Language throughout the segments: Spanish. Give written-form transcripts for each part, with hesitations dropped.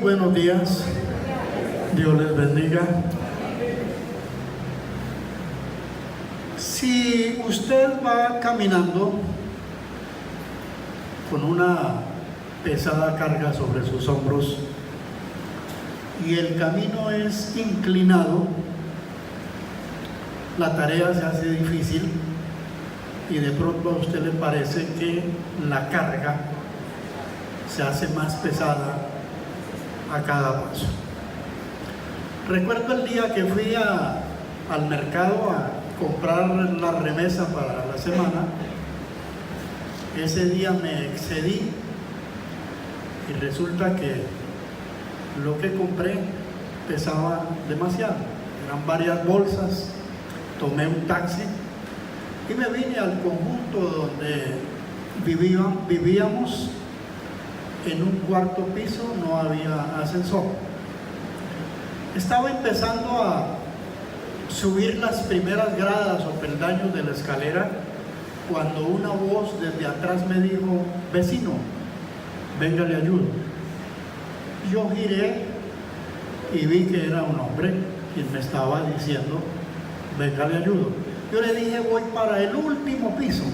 buenos días. Dios les bendiga. Si usted va caminando con una pesada carga sobre sus hombros y el camino es inclinado, la tarea se hace difícil y de pronto a usted le parece que la carga se hace más pesada a cada paso. Recuerdo el día que fui al mercado a comprar la remesa para la semana. Ese día me excedí y resulta que lo que compré pesaba demasiado. Eran varias bolsas. Tomé un taxi y me vine al conjunto donde vivíamos. En un cuarto piso, no había ascensor. Estaba empezando a subir las primeras gradas o peldaños de la escalera cuando una voz desde atrás me dijo: vecino, venga, le ayudo. Yo giré y vi que era un hombre quien me estaba diciendo: venga, le ayudo. Yo le dije: voy para el último piso.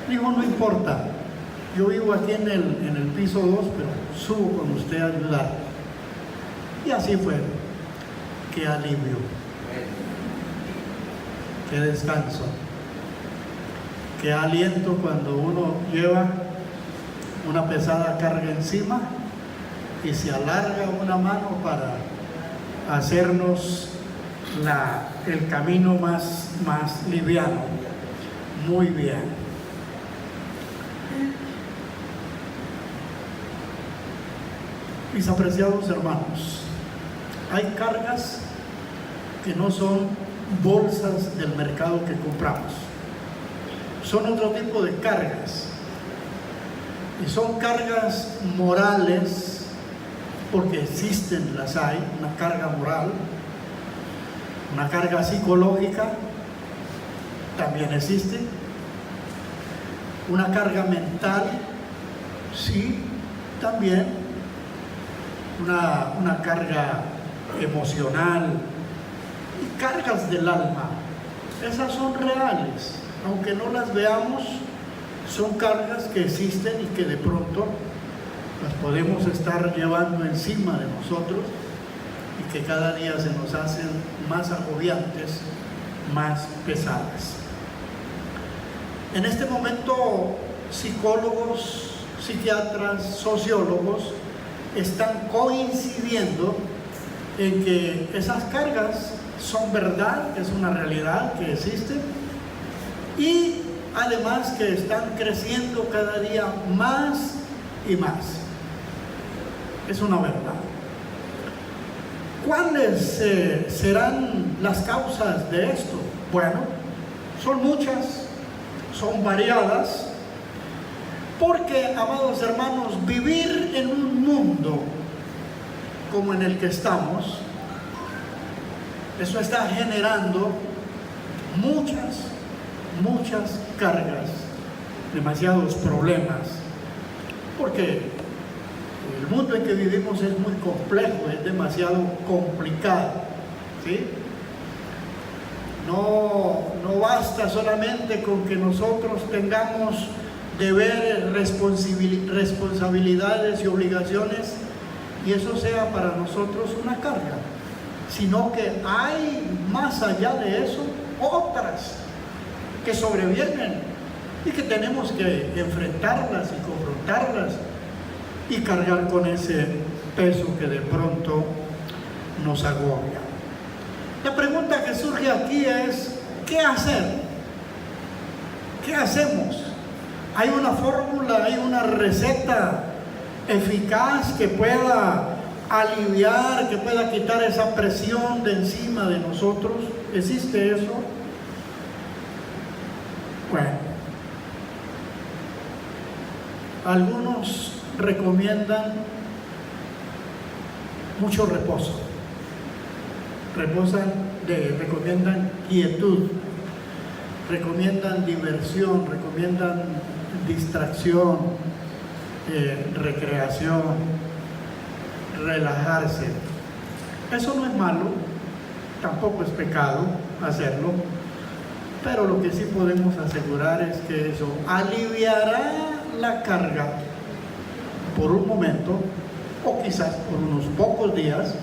Dijo: no importa, yo vivo aquí en el piso 2, pero subo con usted a ayudar. Y así fue. Qué alivio, qué descanso, qué aliento cuando uno lleva una pesada carga encima y se alarga una mano para hacernos el camino más liviano. Muy bien. Mis apreciados hermanos, hay cargas que no son bolsas del mercado que compramos. Son otro tipo de cargas. Y son cargas morales, porque existen, las hay, una carga moral, una carga psicológica, también existe, una carga mental, sí, también, una carga emocional y cargas del alma. Esas son reales, aunque no las veamos, son cargas que existen y que de pronto las podemos estar llevando encima de nosotros y que cada día se nos hacen más agobiantes, más pesadas. En este momento, psicólogos, psiquiatras, sociólogos están coincidiendo en que esas cargas son verdad, es una realidad que existe, y además que están creciendo cada día más y más. Es una verdad. ¿Cuáles serán las causas de esto? Bueno, son muchas, son variadas. Porque, amados hermanos, vivir en un mundo como en el que estamos, eso está generando muchas cargas, demasiados problemas, porque el mundo en que vivimos es muy complejo, es demasiado complicado, ¿sí? No basta solamente con que nosotros tengamos deberes, responsabilidades y obligaciones y eso sea para nosotros una carga, sino que hay más allá de eso otras que sobrevienen y que tenemos que enfrentarlas y confrontarlas y cargar con ese peso que de pronto nos agobia. La pregunta que surge aquí es: ¿qué hacer? ¿Qué hacemos? ¿Hay una fórmula, hay una receta eficaz que pueda aliviar, que pueda quitar esa presión de encima de nosotros? ¿Existe eso? Bueno, algunos recomiendan mucho reposo, recomiendan quietud, recomiendan diversión, recomiendan distracción, recreación, relajarse. Eso no es malo, tampoco es pecado hacerlo, pero lo que sí podemos asegurar es que eso aliviará la carga por un momento o quizás por unos pocos días,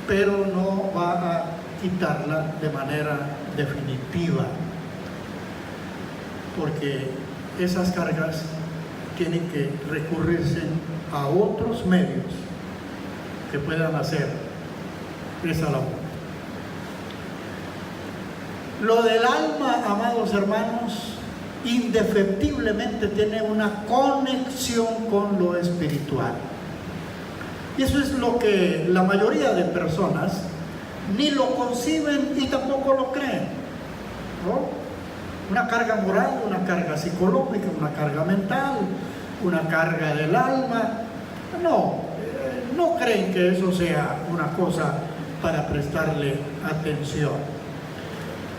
pero no va a quitarla de manera definitiva, porque esas cargas tienen que recurrirse a otros medios que puedan hacer esa labor. Lo del alma, amados hermanos, indefectiblemente tiene una conexión con lo espiritual. Y eso es lo que la mayoría de personas ni lo conciben y tampoco lo creen, ¿no? Una carga moral, una carga psicológica, una carga mental, una carga del alma. No creen que eso sea una cosa para prestarle atención.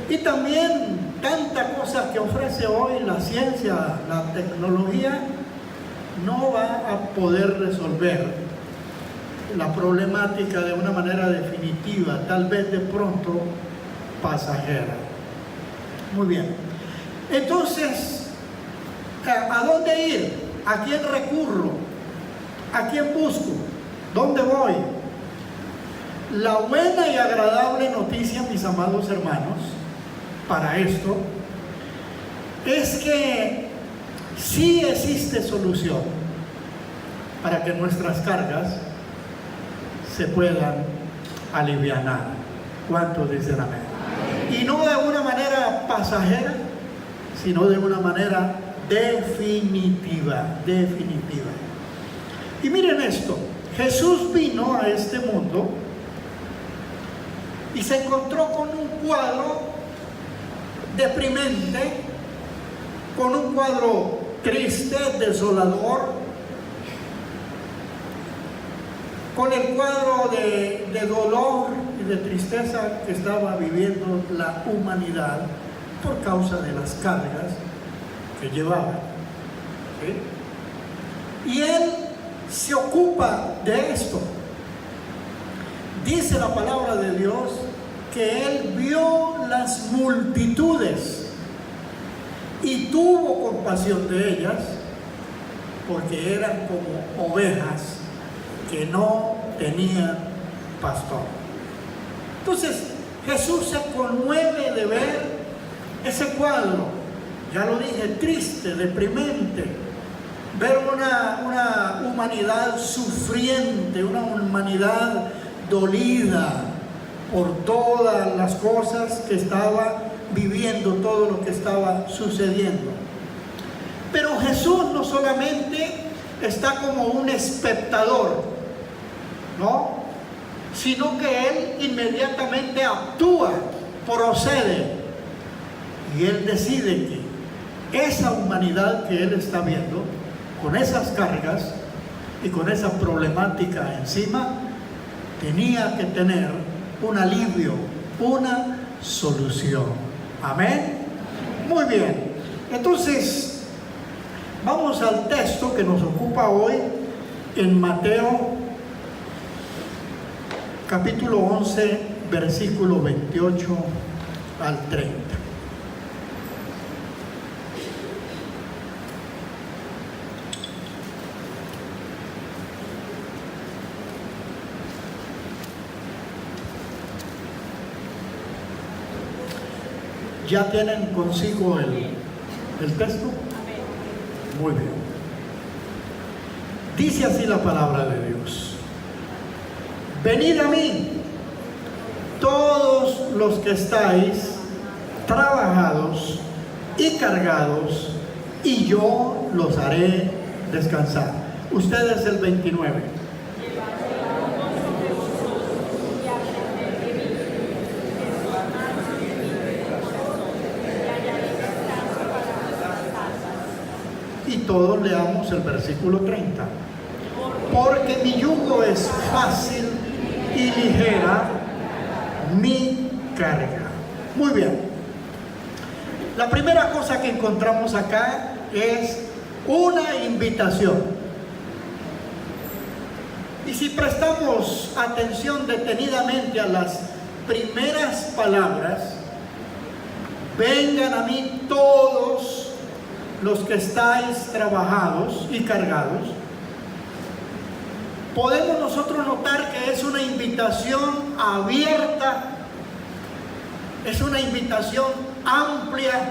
Y también tanta cosa que ofrece hoy la ciencia, la tecnología, no va a poder resolver la problemática de una manera definitiva, tal vez de pronto pasajera. Muy bien. Entonces, ¿a dónde ir? ¿A quién recurro? ¿A quién busco? ¿Dónde voy? La buena y agradable noticia, mis amados hermanos, para esto, es que sí existe solución para que nuestras cargas se puedan alivianar. ¿Cuántos dicen amén? Y no de una manera pasajera, sino de una manera definitiva. Y miren esto, Jesús vino a este mundo y se encontró con un cuadro deprimente, con un cuadro triste, desolador, con el cuadro de dolor y de tristeza que estaba viviendo la humanidad por causa de las cargas que llevaba. ¿Sí? Y él se ocupa de esto. Dice la palabra de Dios que él vio las multitudes y tuvo compasión de ellas, porque eran como ovejas que no tenían pastor. Entonces Jesús se conmueve de ver ese cuadro, ya lo dije, triste, deprimente, ver una humanidad sufriente, una humanidad dolida por todas las cosas que estaba viviendo, todo lo que estaba sucediendo. Pero Jesús no solamente está como un espectador, ¿no? Sino que él inmediatamente actúa, procede, y él decide que esa humanidad que él está viendo, con esas cargas y con esa problemática encima, tenía que tener un alivio, una solución. Amén. Muy bien. Entonces, vamos al texto que nos ocupa hoy en Mateo, capítulo 11, versículo 28 al 30. ¿Ya tienen consigo el texto? Muy bien. Dice así la palabra de Dios: venid a mí, todos los que estáis trabajados y cargados, y yo los haré descansar. Ustedes el 29. Y todos leamos el versículo 30. Porque mi yugo es fácil y ligera mi carga. Muy bien. La primera cosa que encontramos acá es una invitación. Y si prestamos atención detenidamente a las primeras palabras, vengan a mí todos los que estáis trabajados y cargados, podemos nosotros notar que es una invitación abierta, es una invitación amplia,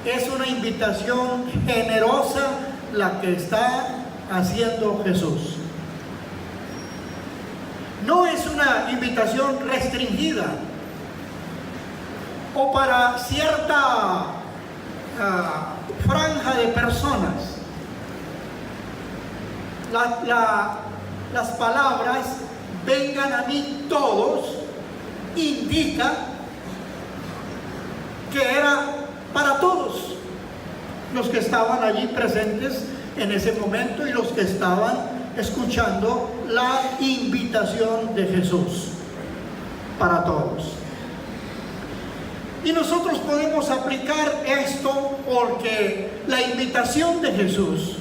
es una invitación generosa la que está haciendo Jesús. No es una invitación restringida o para cierta franja de personas. Las palabras vengan a mí todos indica que era para todos los que estaban allí presentes en ese momento y los que estaban escuchando la invitación de Jesús, para todos. Y nosotros podemos aplicar esto porque la invitación de Jesús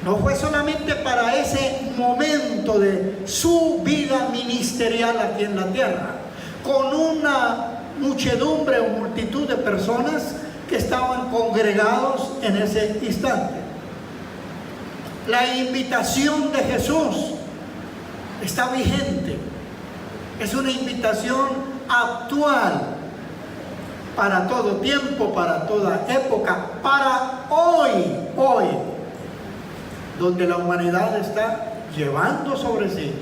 no fue solamente para ese momento de su vida ministerial aquí en la tierra, con una muchedumbre o multitud de personas que estaban congregados en ese instante. La invitación de Jesús está vigente, es una invitación actual para todo tiempo, para toda época, para hoy, donde la humanidad está llevando sobre sí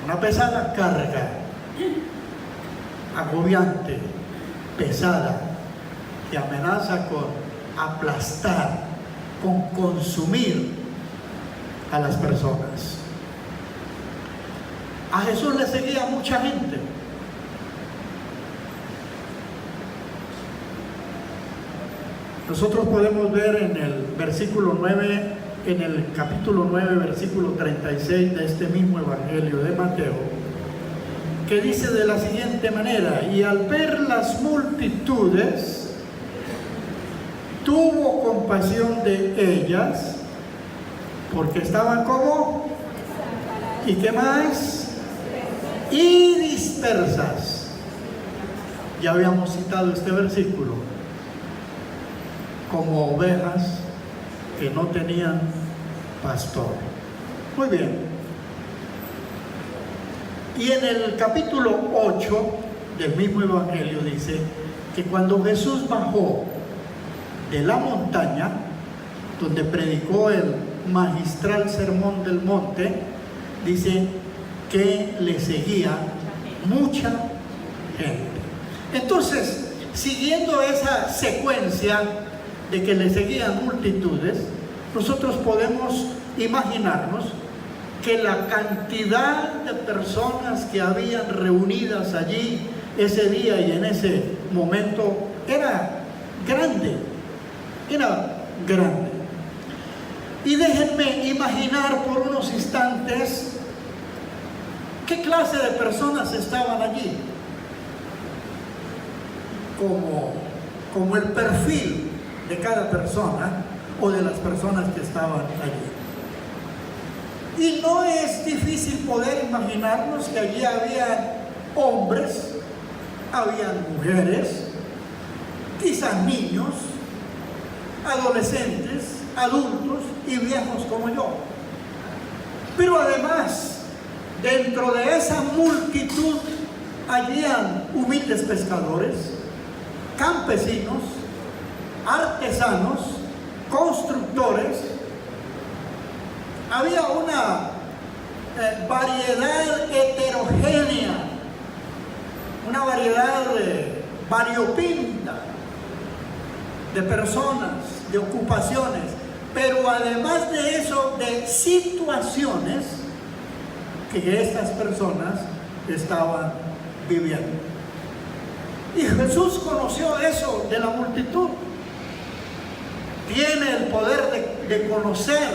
una pesada carga, agobiante, pesada, que amenaza con aplastar, con consumir a las personas. A Jesús le seguía mucha gente. Nosotros podemos ver en el versículo 9, en el capítulo 9, versículo 36 de este mismo Evangelio de Mateo, que dice de la siguiente manera: y al ver las multitudes, tuvo compasión de ellas, porque estaban como, ¿y qué más? Y dispersas. Ya habíamos citado este versículo, como ovejas que no tenían pastor. Muy bien. Y en el capítulo 8 del mismo Evangelio dice que cuando Jesús bajó de la montaña, donde predicó el magistral sermón del monte, dice que le seguía mucha gente. Entonces, siguiendo esa secuencia de que le seguían multitudes, nosotros podemos imaginarnos que la cantidad de personas que habían reunidas allí ese día y en ese momento era grande, Y déjenme imaginar por unos instantes qué clase de personas estaban allí, como el perfil de cada persona o de las personas que estaban allí. Y no es difícil poder imaginarnos que allí había hombres, habían mujeres, quizás niños, adolescentes, adultos y viejos como yo. Pero además, dentro de esa multitud habían humildes pescadores, campesinos, artesanos, constructores. Había una variedad heterogénea, una variedad variopinta de personas, de ocupaciones, pero además de eso, de situaciones que estas personas estaban viviendo. Y Jesús conoció eso de la multitud. Tiene el poder de conocer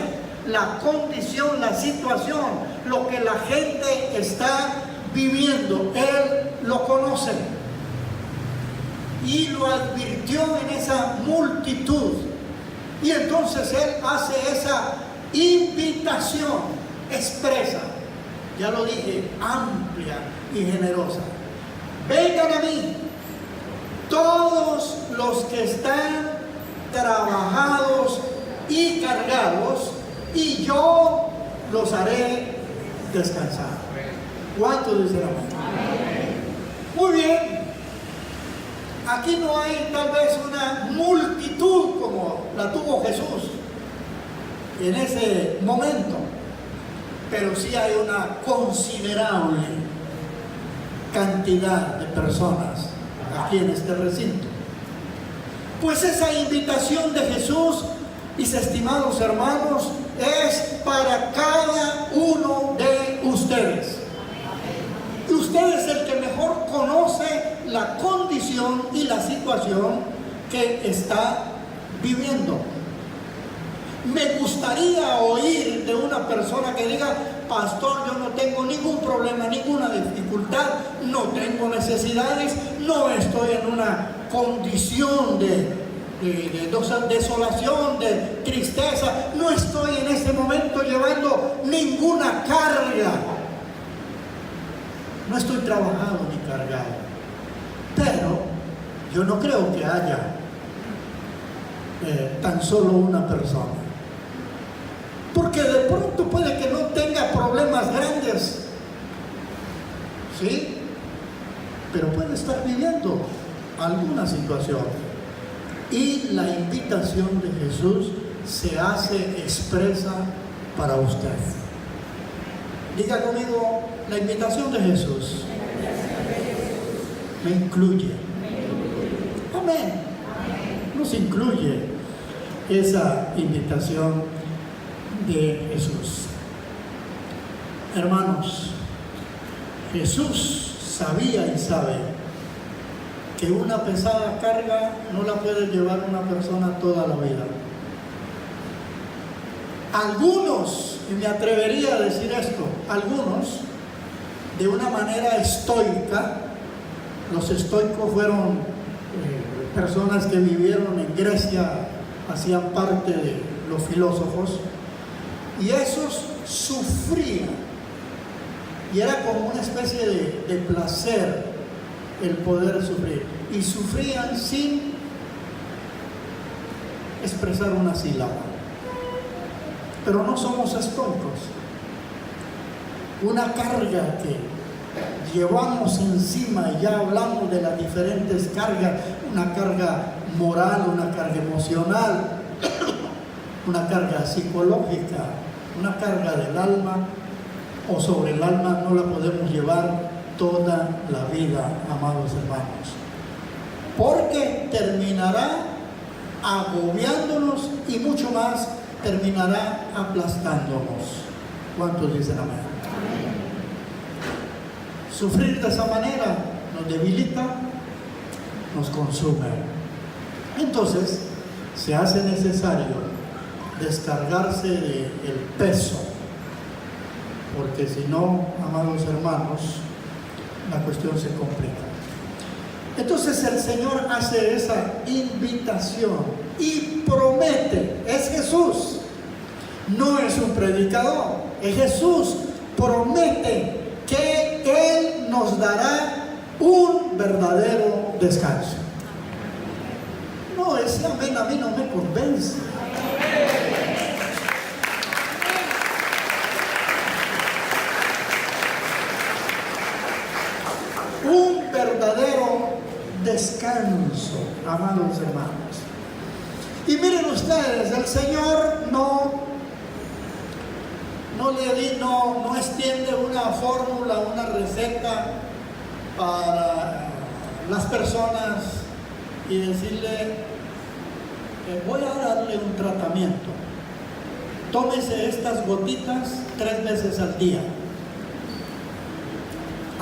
la condición, la situación, lo que la gente está viviendo. Él lo conoce y lo advirtió en esa multitud. Y entonces Él hace esa invitación expresa ya lo dije, amplia y generosa. Vengan a mí, todos los que están trabajados y cargados, y yo los haré descansar. ¿Cuántos dicen amén? Muy bien. Aquí no hay tal vez una multitud como la tuvo Jesús en ese momento, pero sí hay una considerable cantidad de personas aquí en este recinto. Pues esa invitación de Jesús, mis estimados hermanos, es para cada uno de ustedes. Y usted es el que mejor conoce la condición y la situación que está viviendo. Me gustaría oír de una persona que diga: pastor, yo no tengo ningún problema, ninguna dificultad, no tengo necesidades, no estoy en una condición de desolación, de tristeza, no estoy en este momento llevando ninguna carga, no estoy trabajado ni cargado. Pero yo no creo que haya tan solo una persona, porque de pronto puede que no tenga problemas grandes, ¿sí? Pero puede estar viviendo alguna situación, y la invitación de Jesús se hace expresa para usted. Diga conmigo: la invitación de Jesús me incluye. Amén. Nos incluye esa invitación de Jesús. Hermanos, Jesús sabía y sabe que una pesada carga no la puede llevar una persona toda la vida. Algunos, y me atrevería a decir esto, algunos, de una manera estoica, los estoicos fueron personas que vivieron en Grecia, hacían parte de los filósofos, y esos sufrían, y era como una especie de placer el poder sufrir, y sufrían sin expresar una sílaba. Pero no somos estoicos. Una carga que llevamos encima, y ya hablamos de las diferentes cargas: una carga moral, una carga emocional, una carga psicológica, una carga del alma, o sobre el alma, no la podemos llevar toda la vida, amados hermanos, porque terminará agobiándonos, y mucho más, terminará aplastándonos. ¿Cuántos dicen amén? Sufrir de esa manera nos debilita, nos consume. Entonces se hace necesario descargarse del peso, porque si no, amados hermanos, la cuestión se complica. Entonces el Señor hace esa invitación y promete. Es Jesús, no es un predicador, es Jesús. Promete que Él nos dará un verdadero descanso. No, ese amén a mí no me convence. Un verdadero descanso, amados hermanos. Y miren ustedes, el Señor no extiende una fórmula, una receta para las personas y decirle: voy a darle un tratamiento, tómese estas gotitas 3 veces al día,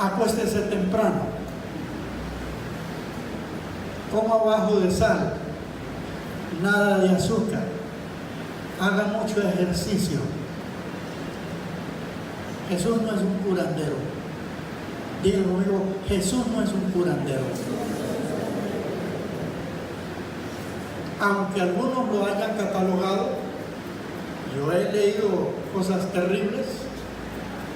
acuéstese temprano, coma bajo de sal, nada de azúcar, haga mucho ejercicio. Jesús no es un curandero. Diga conmigo: Jesús no es un curandero. Aunque algunos lo hayan catalogado, yo he leído cosas terribles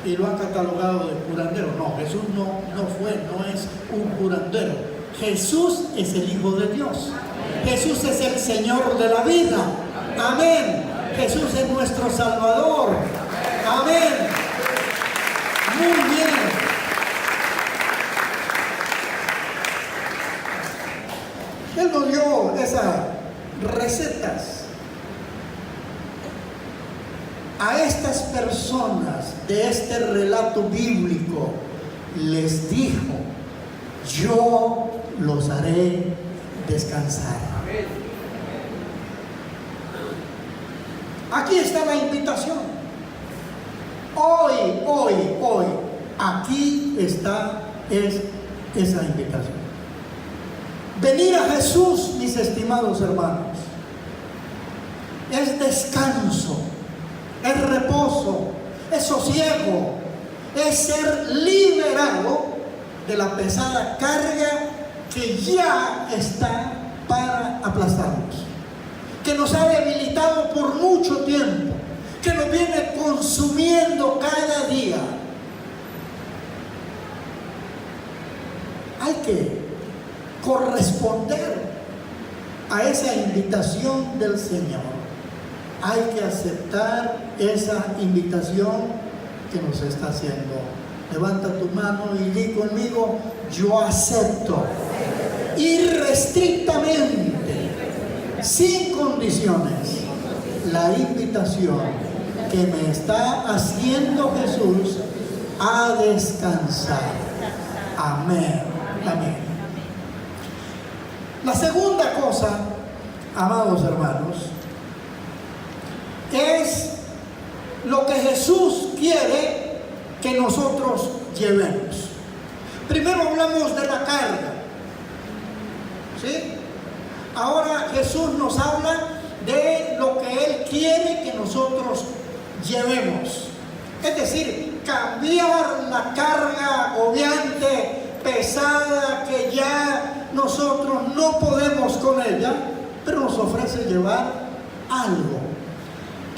y lo han catalogado de curandero. No, Jesús no es un curandero. Jesús es el Hijo de Dios. Jesús es el Señor de la vida. Amén. Jesús es nuestro Salvador. Amén. Muy bien. Él nos dio esas recetas. A estas personas de este relato bíblico les dijo: yo los haré descansar. Aquí está la invitación. Hoy, aquí está esa invitación. Venir a Jesús, mis estimados hermanos, es descanso, es reposo, es sosiego, es ser liberado de la pesada carga que ya está para aplastarnos, que nos ha debilitado por mucho tiempo, que nos viene consumiendo cada día. Hay que corresponder a esa invitación del Señor. Hay que aceptar esa invitación que nos está haciendo. Levanta tu mano y di conmigo: yo acepto irrestrictamente, sin condiciones, la invitación que me está haciendo Jesús a descansar. Amén. Amén. La segunda cosa, amados hermanos, es lo que Jesús quiere que nosotros llevemos. Primero hablamos de la carga, ¿sí? Ahora Jesús nos habla de lo que Él quiere que nosotros llevemos. Es decir, cambiar la carga agobiante, pesada, que ya nosotros no podemos con ella, pero nos ofrece llevar algo.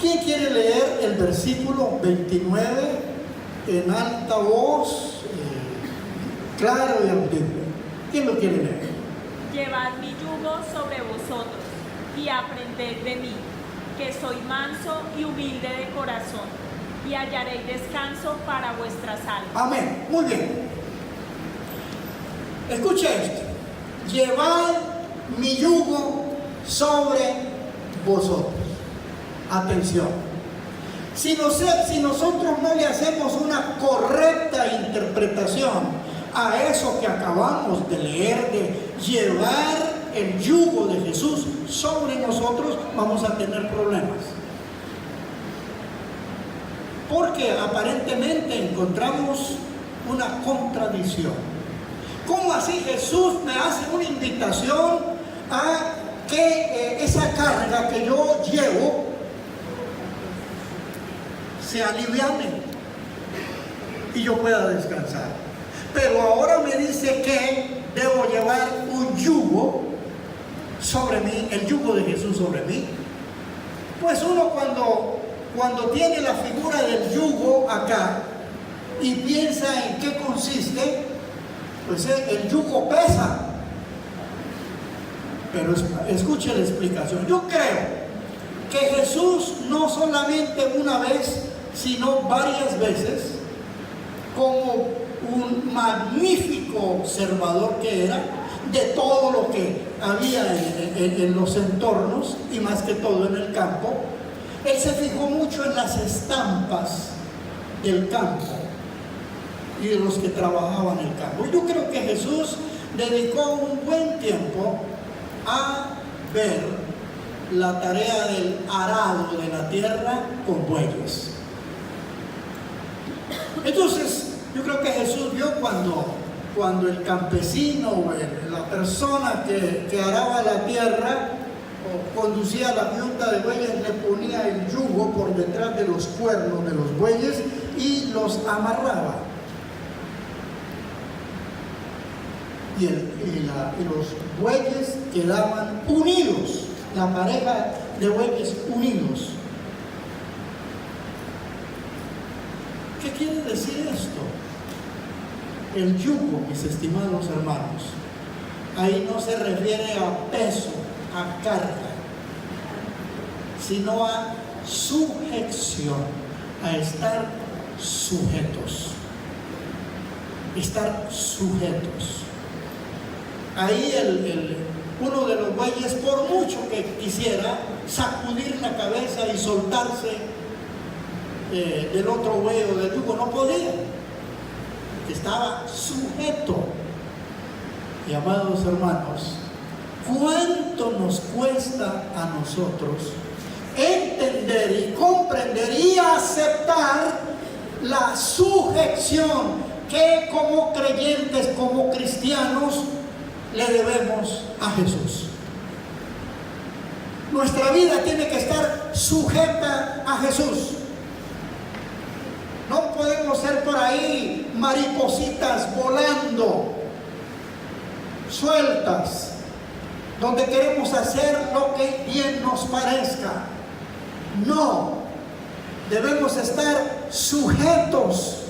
¿Quién quiere leer el versículo 29 en alta voz, claro y audible? ¿Quién lo quiere leer? Llevad mi yugo sobre vosotros y aprended de mí, que soy manso y humilde de corazón, y hallaréis descanso para vuestras almas. Amén. Muy bien. Escucha esto: llevad mi yugo sobre vosotros. Atención. Si nosotros no le hacemos una correcta interpretación a eso que acabamos de leer, de llevar el yugo de Jesús sobre nosotros, vamos a tener problemas. Porque aparentemente encontramos una contradicción. ¿Cómo así Jesús me hace una invitación a que esa carga que yo llevo se aliviane y yo pueda descansar? Pero ahora me dice que debo llevar un yugo sobre mí, el yugo de Jesús sobre mí. Pues uno cuando tiene la figura del yugo acá y piensa en qué consiste, pues el yugo pesa. Pero escuche la explicación. Yo creo que Jesús no solamente una vez, sino varias veces, como un magnífico observador que era de todo lo que había en los entornos, y más que todo en el campo, Él se fijó mucho en las estampas del campo y de los que trabajaban el campo. Yo creo que Jesús dedicó un buen tiempo a ver la tarea del arado de la tierra con bueyes. Entonces, yo creo que Jesús vio cuando el campesino o la persona que araba la tierra o conducía la yunta de bueyes, le ponía el yugo por detrás de los cuernos de los bueyes y los amarraba. Y los bueyes quedaban unidos, la pareja de bueyes unidos. ¿Qué quiere decir esto? El yugo, mis estimados hermanos, ahí no se refiere a peso, a carga, sino a sujeción, a estar sujetos. Estar sujetos. Ahí uno de los bueyes, por mucho que quisiera sacudir la cabeza y soltarse del otro buey o del yugo, no podía. Estaba sujeto. Y amados hermanos, ¿cuánto nos cuesta a nosotros entender y comprender y aceptar la sujeción que como creyentes, como cristianos, le debemos a Jesús? Nuestra vida tiene que estar sujeta a Jesús. No podemos ser por ahí maripositas volando, sueltas, donde queremos hacer lo que bien nos parezca. No, debemos estar sujetos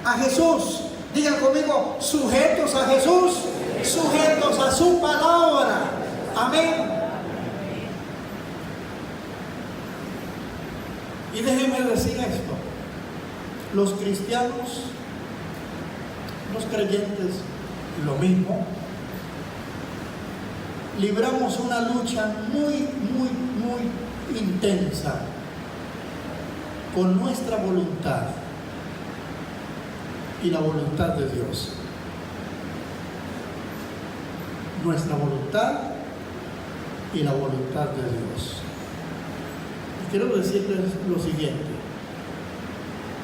a Jesús. Digan conmigo, sujetos a Jesús, sujetos a su palabra. Amén. Y déjenme decir esto: los cristianos, los creyentes, lo mismo, libramos una lucha muy intensa con nuestra voluntad y la voluntad de Dios. Nuestra voluntad y la voluntad de Dios. Y quiero decirles lo siguiente: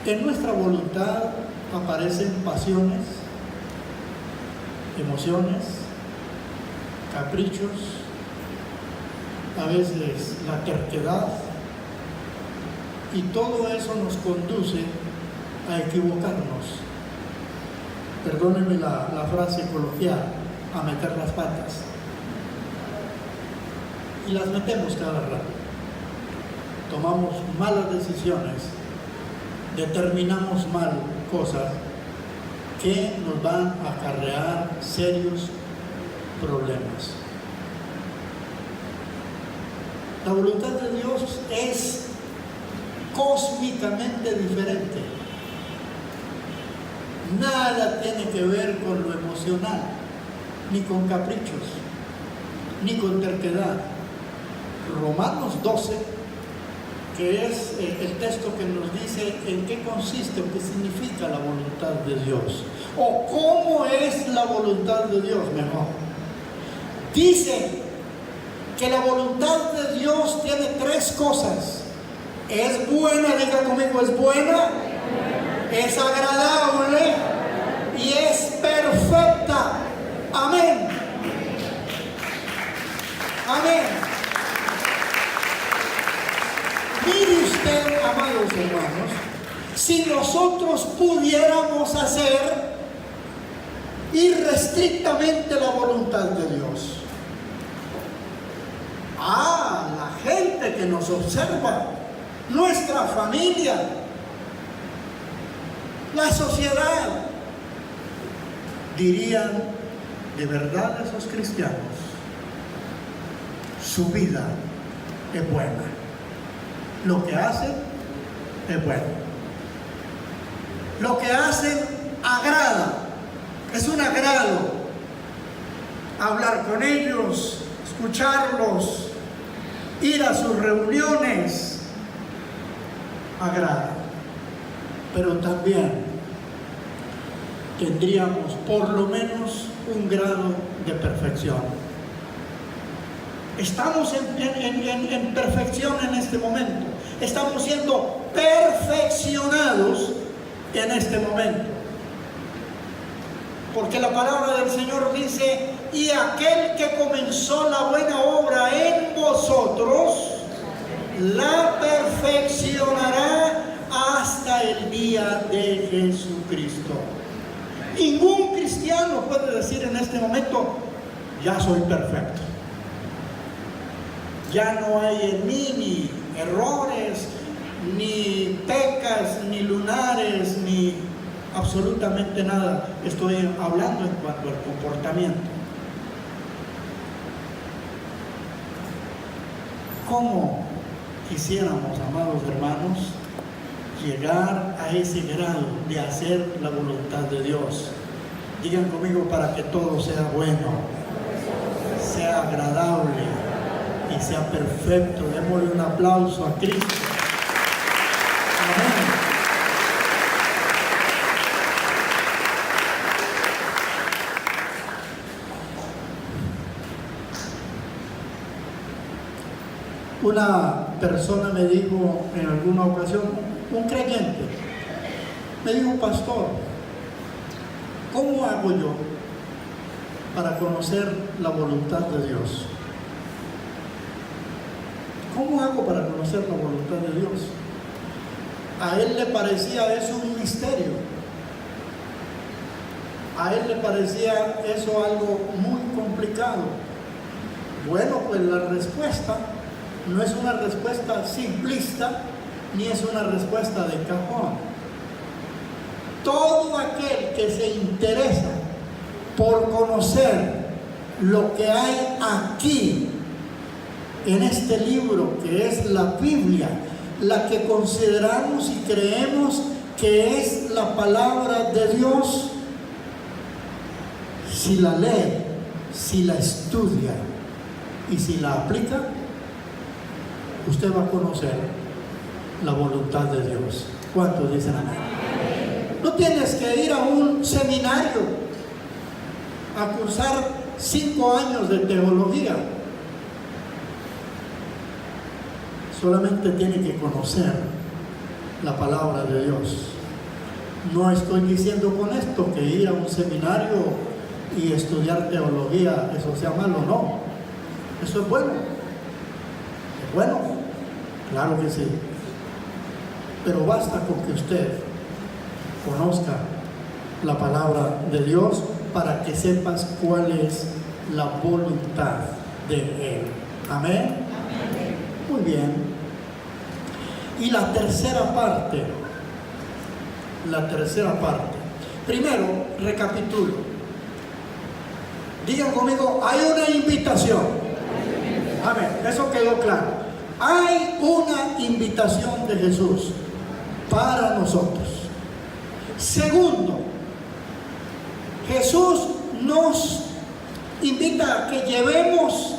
en nuestra voluntad aparecen pasiones, emociones, caprichos, a veces la terquedad, y todo eso nos conduce a equivocarnos. Perdónenme la frase coloquial, a meter las patas. Y las metemos cada rato. Tomamos malas decisiones, determinamos mal cosas que nos van a acarrear serios problemas. La voluntad de Dios es cósmicamente diferente. Nada tiene que ver con lo emocional, ni con caprichos, ni con terquedad. Romanos 12, que es el texto que nos dice en qué consiste o qué significa la voluntad de Dios, o cómo es la voluntad de Dios, mejor. Dice que la voluntad de Dios tiene tres cosas: es buena, diga conmigo, es buena, es agradable y es perfecta. Amén. Amén. Mire usted, amados hermanos, si nosotros pudiéramos hacer irrestrictamente la voluntad de Dios, la gente que nos observa, nuestra familia, la sociedad, dirían: de verdad esos cristianos, su vida es buena, lo que hacen es bueno, lo que hacen agrada, es un agrado hablar con ellos, escucharlos, ir a sus reuniones, agrada. Pero también tendríamos por lo menos un grado de perfección. Estamos en perfección en este momento. Estamos siendo perfeccionados en este momento. Porque la palabra del Señor dice: y aquel que comenzó la buena obra en vosotros, la perfeccionará hasta el día de Jesucristo. Ningún cristiano puede decir en este momento: ya soy perfecto. Ya no hay en mí ni errores, ni pecas, ni lunares, absolutamente nada. Estoy hablando en cuanto al comportamiento. ¿Cómo quisiéramos, amados hermanos, llegar a ese grado de hacer la voluntad de Dios? Digan conmigo: para que todo sea bueno, sea agradable y sea perfecto. Démosle un aplauso a Cristo. Amén. Una persona me dijo en alguna ocasión, un creyente, me dijo: pastor, ¿cómo hago yo para conocer la voluntad de Dios? ¿Cómo hago para conocer la voluntad de Dios? A él le parecía eso un misterio. A él le parecía eso algo muy complicado. Bueno, pues la respuesta no es una respuesta simplista, ni es una respuesta de cajón. Todo aquel que se interesa por conocer lo que hay aquí, en este libro que es la Biblia, la que consideramos y creemos que es la palabra de Dios, si la lee, si la estudia y si la aplica, usted va a conocer la voluntad de Dios. ¿Cuántos dicen amén? No tienes que ir a un seminario a cursar 5 años de teología. Solamente tiene que conocer la palabra de Dios. No estoy diciendo con esto que ir a un seminario y estudiar teología, eso sea malo, no. Eso es bueno. Es bueno, claro que sí. Pero basta con que usted conozca la palabra de Dios para que sepas cuál es la voluntad de Él. Amén. Muy bien. Y la tercera parte. Primero, recapitulo. Digan conmigo: hay una invitación. Amén. Eso quedó claro. Hay una invitación de Jesús para nosotros. Segundo, Jesús nos invita a que llevemos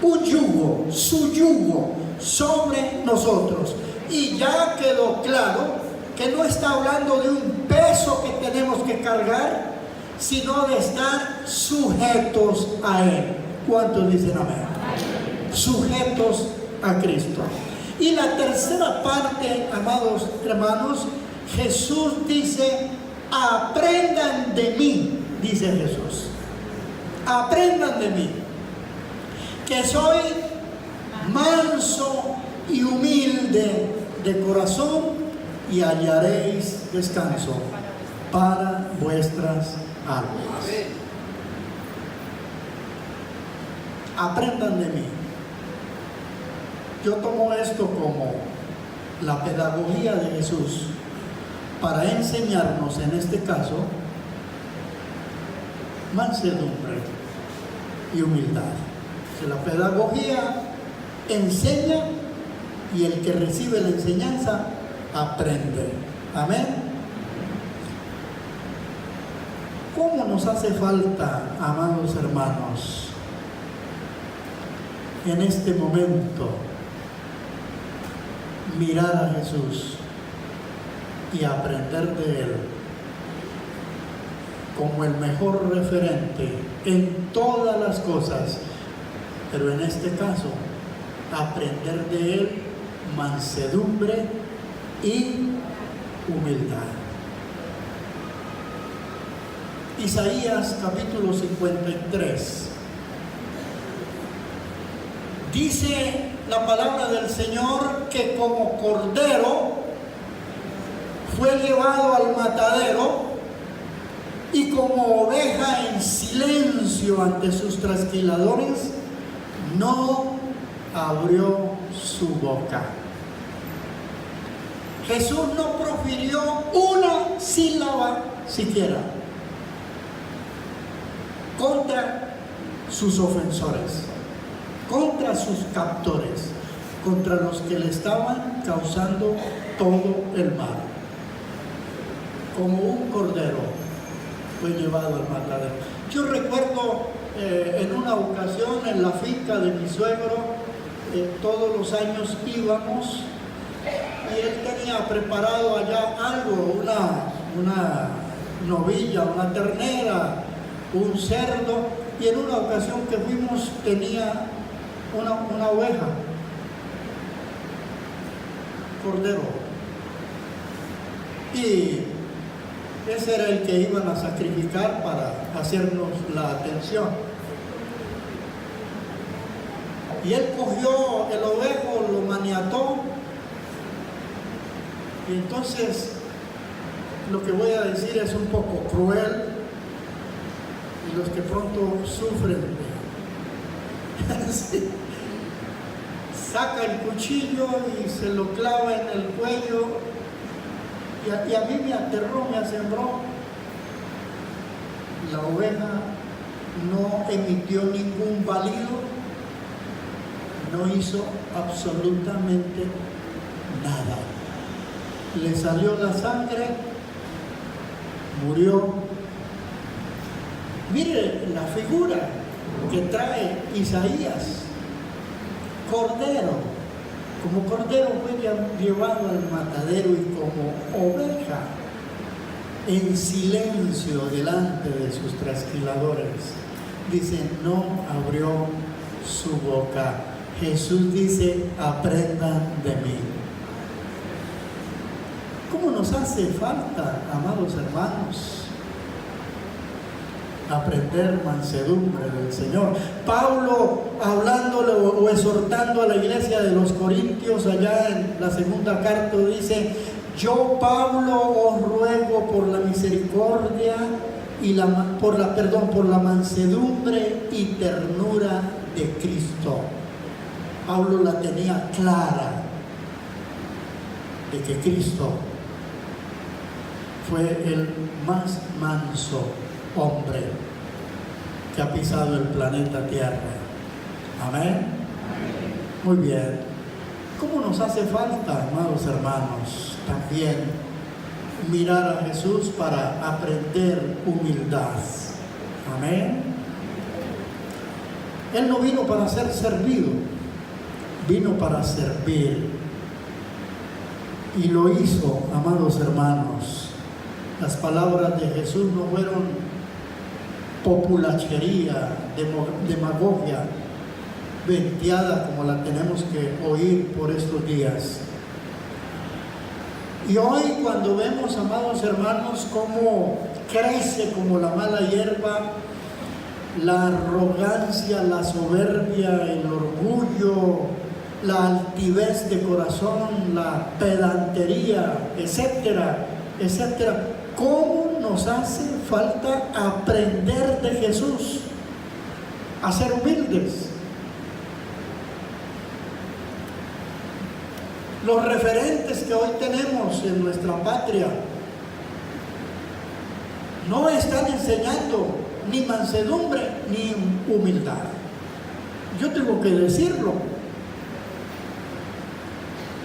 un yugo, su yugo, sobre nosotros. Y ya quedó claro que no está hablando de un peso que tenemos que cargar, sino de estar sujetos a Él. ¿Cuántos dicen amén? Sujetos a Cristo. Y la tercera parte, amados hermanos, Jesús dice: aprendan de mí, dice Jesús. Aprendan de mí, que soy manso y humilde de corazón, y hallaréis descanso para vuestras almas. Aprendan de mí. Yo tomo esto como la pedagogía de Jesús para enseñarnos, en este caso, mansedumbre y humildad. Que la pedagogía enseña y el que recibe la enseñanza aprende. Amén. ¿Cómo nos hace falta, amados hermanos, en este momento mirar a Jesús y aprender de Él como el mejor referente en todas las cosas, pero en este caso aprender de Él mansedumbre y humildad? Isaías capítulo 53. Dice la palabra del Señor que como cordero fue llevado al matadero, y como oveja en silencio ante sus trasquiladores, no abrió su boca. Jesús no profirió una sílaba siquiera contra sus ofensores, contra sus captores, contra los que le estaban causando todo el mal. Como un cordero fue llevado al matadero. Yo recuerdo en una ocasión en la finca de mi suegro, todos los años íbamos y él tenía preparado allá algo, una novilla, una ternera, un cerdo, y en una ocasión que fuimos tenía una oveja, cordero, y ese era el que iban a sacrificar para hacernos la atención. Y él cogió el ovejo, lo maniató, y entonces lo que voy a decir es un poco cruel, y los que pronto sufren sí. Saca el cuchillo y se lo clava en el cuello, y a mí me aterró, me asombró. La oveja no emitió ningún balido, no hizo absolutamente nada. Le salió la sangre, murió. Mire la figura que trae Isaías, cordero. Como cordero fue llevado al matadero y como oveja en silencio delante de sus trasquiladores. Dice, no abrió su boca. Jesús dice, aprendan de mí. ¿Cómo nos hace falta, amados hermanos, aprender mansedumbre del Señor? Pablo, hablándole o exhortando a la iglesia de los Corintios, allá en la segunda carta, dice, yo, Pablo, os ruego por la misericordia y por la mansedumbre y ternura de Cristo. Pablo la tenía clara, de que Cristo fue el más manso hombre que ha pisado el planeta Tierra. Amén. Muy bien. ¿Cómo nos hace falta, amados hermanos, también mirar a Jesús para aprender humildad? Amén. Él no vino para ser servido, vino para servir. Y lo hizo, amados hermanos. Las palabras de Jesús no fueron populachería, demagogia, venteada como la tenemos que oír por estos días. Y hoy cuando vemos, amados hermanos, cómo crece como la mala hierba la arrogancia, la soberbia, el orgullo, la altivez de corazón, la pedantería, etcétera, etcétera. ¿Cómo nos hace falta aprender de Jesús a ser humildes? Los referentes que hoy tenemos en nuestra patria no están enseñando ni mansedumbre ni humildad. Yo tengo que decirlo.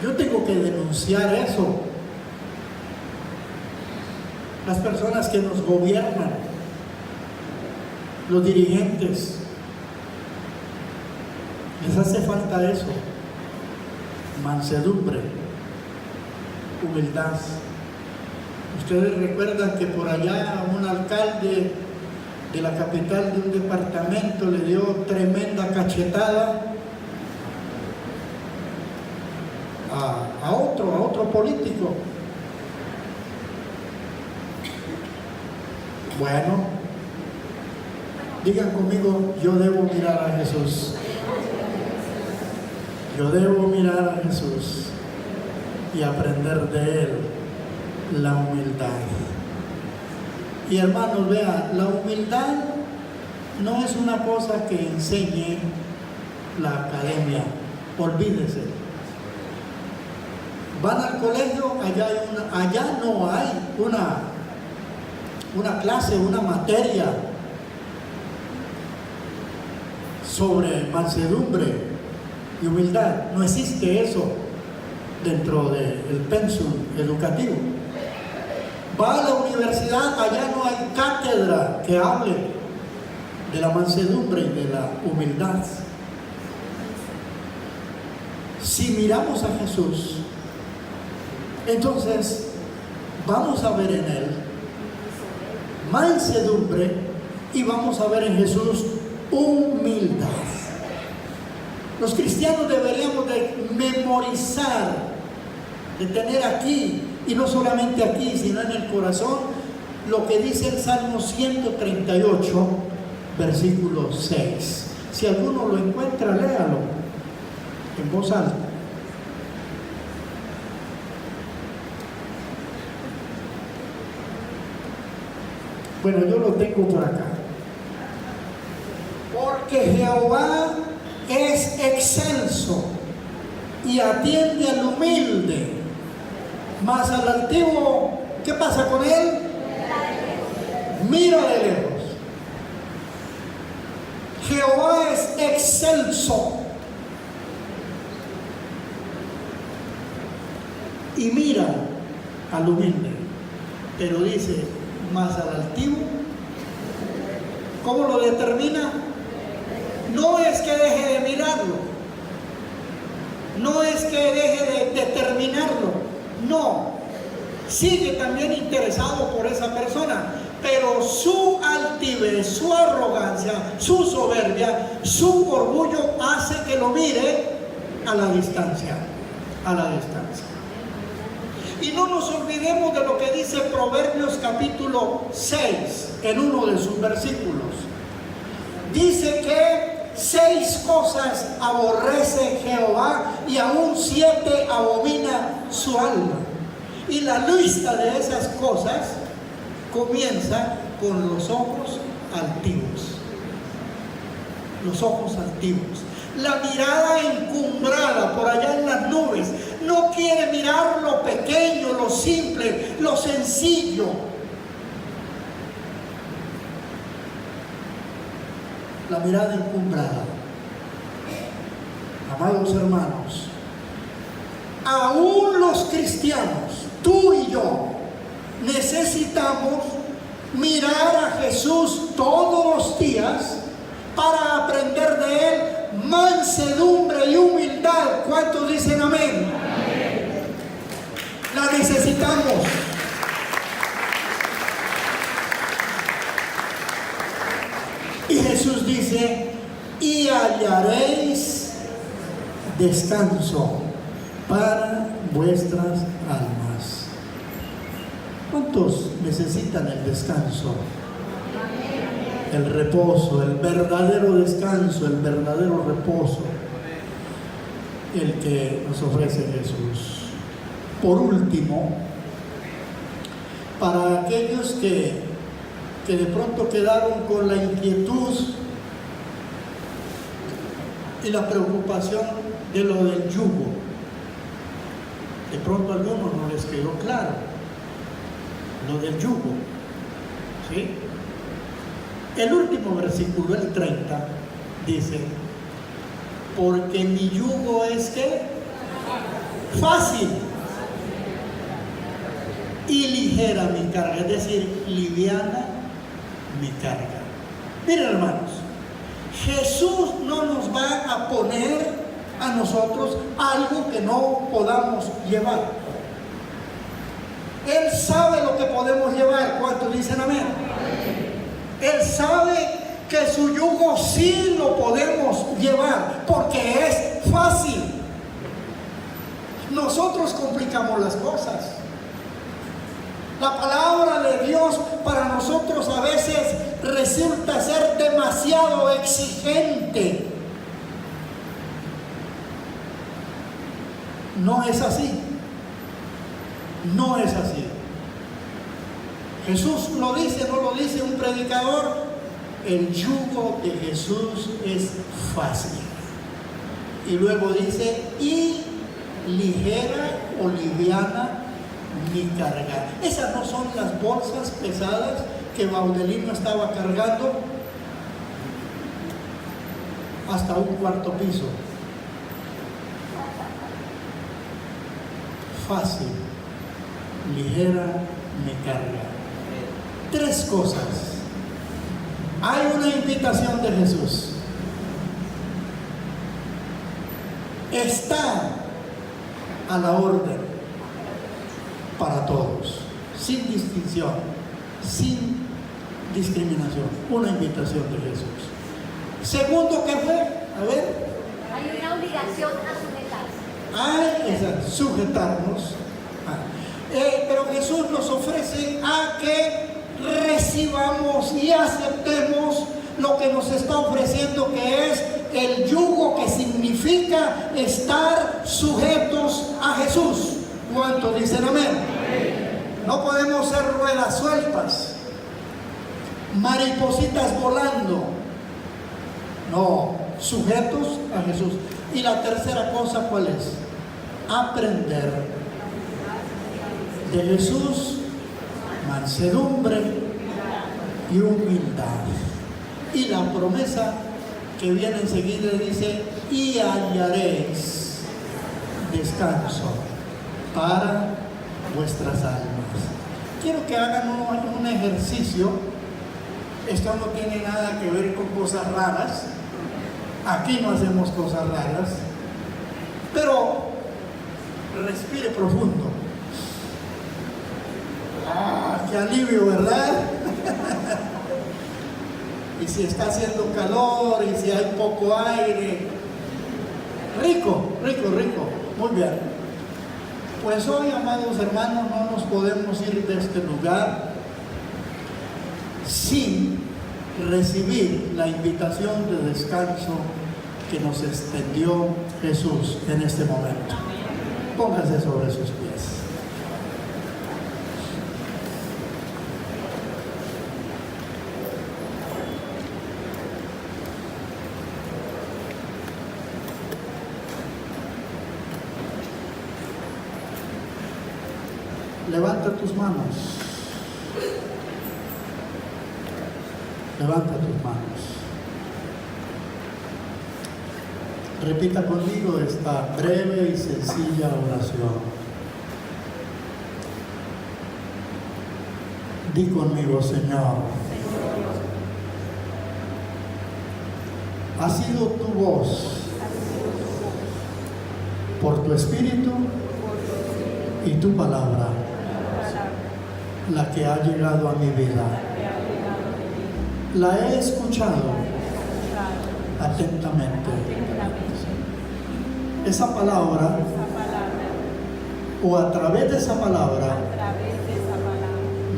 Yo tengo que denunciar eso. Las personas que nos gobiernan, los dirigentes, les hace falta eso. Mansedumbre, humildad. Ustedes recuerdan que por allá un alcalde de la capital de un departamento le dio tremenda cachetada a otro político. Bueno, digan conmigo, yo debo mirar a Jesús. Yo debo mirar a Jesús y aprender de Él la humildad. Y hermanos, vean, la humildad no es una cosa que enseñe la academia. Olvídese. Van al colegio, allá no hay una clase, una materia sobre mansedumbre y humildad. No existe eso dentro del pensum educativo. Va a la universidad, allá no hay cátedra que hable de la mansedumbre y de la humildad. Si miramos a Jesús, entonces vamos a ver en Él mansedumbre y vamos a ver en Jesús humildad. Los cristianos deberíamos de memorizar, de tener aquí, y no solamente aquí, sino en el corazón, lo que dice el Salmo 138, versículo 6. Si alguno lo encuentra, léalo en voz alta. Bueno, yo lo tengo por acá. Porque Jehová es excelso y atiende al humilde, mas al altivo, ¿qué pasa con él? Mira de lejos. Jehová es excelso y mira al humilde, pero dice, mas al altivo, ¿cómo lo determina? No es que deje de mirarlo, no es que deje de determinarlo, no, sigue también interesado por esa persona, pero su altivez, su arrogancia, su soberbia, su orgullo hace que lo mire a la distancia, a la distancia. Y no nos olvidemos de lo que dice Proverbios capítulo 6, en uno de sus versículos. Dice que 6 cosas aborrece Jehová y aún 7 abomina su alma. Y la lista de esas cosas comienza con los ojos altivos. Los ojos altivos. La mirada encumbrada por allá en las nubes. No quiere mirar lo pequeño, lo simple, lo sencillo. La mirada encumbrada. Amados hermanos, aún los cristianos, tú y yo, necesitamos mirar a Jesús todos los días para aprender de Él mansedumbre y humildad. ¿Cuántos dicen amén? Amén. La necesitamos. Y Jesús dice, y hallaréis descanso para vuestras almas. ¿Cuántos necesitan el descanso? El reposo, el verdadero descanso, el verdadero reposo, el que nos ofrece Jesús. Por último, para aquellos que de pronto quedaron con la inquietud y la preocupación de lo del yugo, de pronto a algunos no les quedó claro lo del yugo, ¿sí? El último versículo, el 30, dice, porque mi yugo es ¿qué? Fácil y ligera mi carga, es decir, liviana mi carga. Miren, hermanos, Jesús no nos va a poner a nosotros algo que no podamos llevar. Él sabe lo que podemos llevar. ¿Cuántos dicen amén? Él sabe que su yugo sí lo podemos llevar porque es fácil. Nosotros complicamos las cosas. La palabra de Dios para nosotros a veces resulta ser demasiado exigente. No es así. No es así. Jesús lo dice, no lo dice un predicador. El yugo de Jesús es fácil. Y luego dice, y ligera o liviana mi carga. Esas no son las bolsas pesadas que Baudelino estaba cargando hasta un cuarto piso. Fácil, ligera mi carga. Tres cosas. Hay una invitación de Jesús. Está a la orden para todos, sin distinción, sin discriminación. Una invitación de Jesús. Segundo, ¿qué fue? A ver. Hay una obligación a sujetarse. Hay que sujetarnos. Pero Jesús nos ofrece a que recibamos y aceptemos lo que nos está ofreciendo, que es el yugo, que significa estar sujetos a Jesús. ¿Cuántos dicen amén? No podemos ser ruedas sueltas, maripositas volando. No, sujetos a Jesús. Y la tercera cosa, ¿cuál es? Aprender de Jesús mansedumbre y humildad. Y la promesa que viene enseguida dice: y hallaréis descanso para vuestras almas. Quiero que hagan un ejercicio. Esto no tiene nada que ver con cosas raras. Aquí no hacemos cosas raras. Pero respire profundo. ¡Qué alivio!, ¿verdad? Y si está haciendo calor y si hay poco aire, rico, rico, rico. Muy bien. Pues hoy, amados hermanos, no nos podemos ir de este lugar sin recibir la invitación de descanso que nos extendió Jesús en este momento. Póngase sobre sus pies. Levanta tus manos. Levanta tus manos. Repita conmigo esta breve y sencilla oración. Di conmigo: Señor, ha sido tu voz por tu Espíritu y tu palabra la que ha llegado a mi vida. La he escuchado atentamente. Esa palabra, o a través de esa palabra,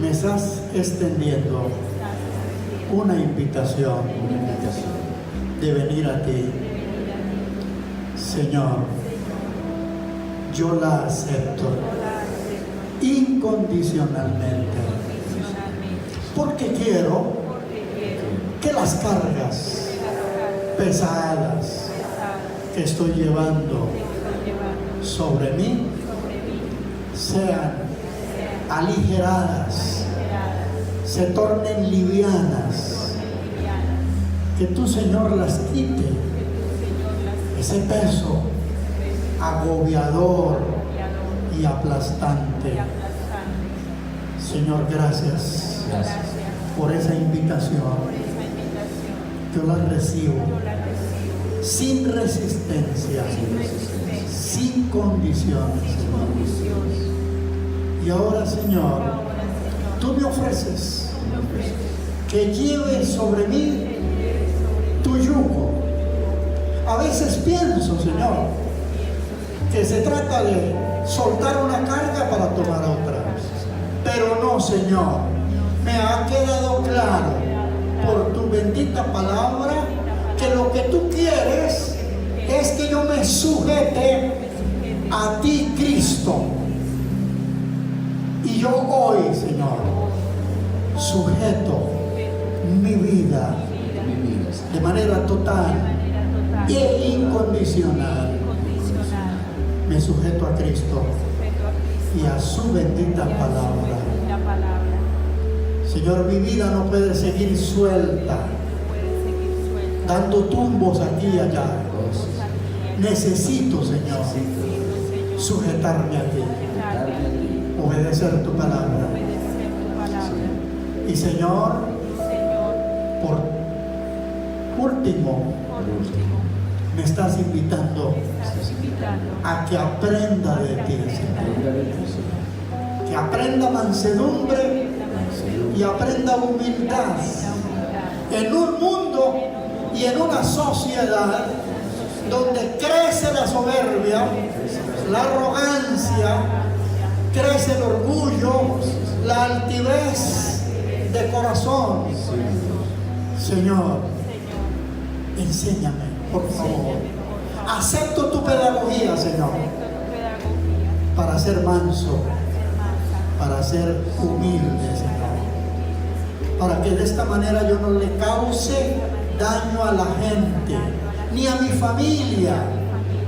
me estás extendiendo una invitación de venir a ti. Señor, yo la acepto incondicionalmente, porque quiero que las cargas pesadas que estoy llevando sobre mí sean aligeradas, se tornen livianas, que tú, Señor, las quite, ese peso agobiador y aplastante. Señor, gracias por esa invitación. Yo la recibo sin resistencia, sin condiciones. Y ahora, Señor, tú me ofreces que lleve sobre mí tu yugo. A veces pienso, Señor, que se trata de soltar una carga para tomar otra. Pero no, Señor, me ha quedado claro por tu bendita palabra que lo que tú quieres es que yo me sujete a ti, Cristo. Y yo hoy, Señor, sujeto mi vida de manera total e incondicional. me sujeto a Cristo sujeto a Cristo y a su bendita y a su palabra. bendita palabra. Señor, mi vida no puede seguir suelta, Puede seguir suelta. dando tumbos aquí y allá. Necesito, Señor, Señor, sujetarme a ti, sujetarme a ti, obedecer tu palabra. obedecer tu palabra. Y Señor, Señor, por último, por último, me estás invitando me estás invitando a que aprenda de ti, Señor. Que aprenda mansedumbre y aprenda humildad en un mundo y en una sociedad donde crece la soberbia, la arrogancia, crece el orgullo, la altivez de corazón. Señor, enséñame, por favor. Acepto tu pedagogía, Señor, para ser manso, para ser humilde, Señor. Para que de esta manera yo no le cause daño a la gente, ni a mi familia,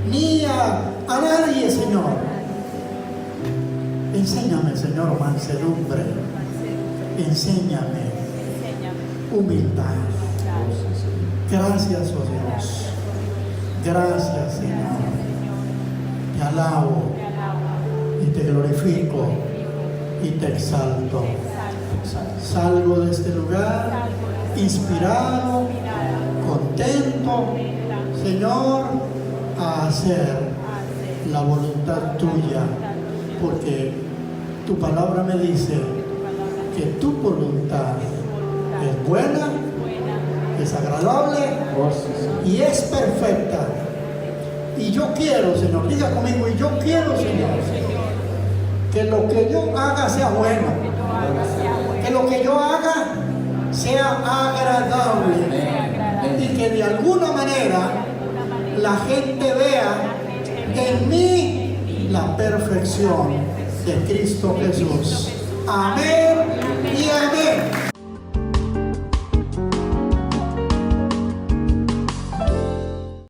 ni a nadie, Señor. Enséñame, Señor, mansedumbre. Enséñame humildad. Gracias, oh Dios. Gracias, Señor. Te alabo y te glorifico y te exalto. Salgo de este lugar inspirado, contento, Señor, a hacer la voluntad tuya, porque tu palabra me dice que tu voluntad es buena, es agradable y es perfecta. Y yo quiero, Señor, diga conmigo, y yo quiero, Señor, que lo que yo haga sea bueno, que lo que yo haga sea agradable y que de alguna manera la gente vea en mí la perfección de Cristo Jesús. Amén.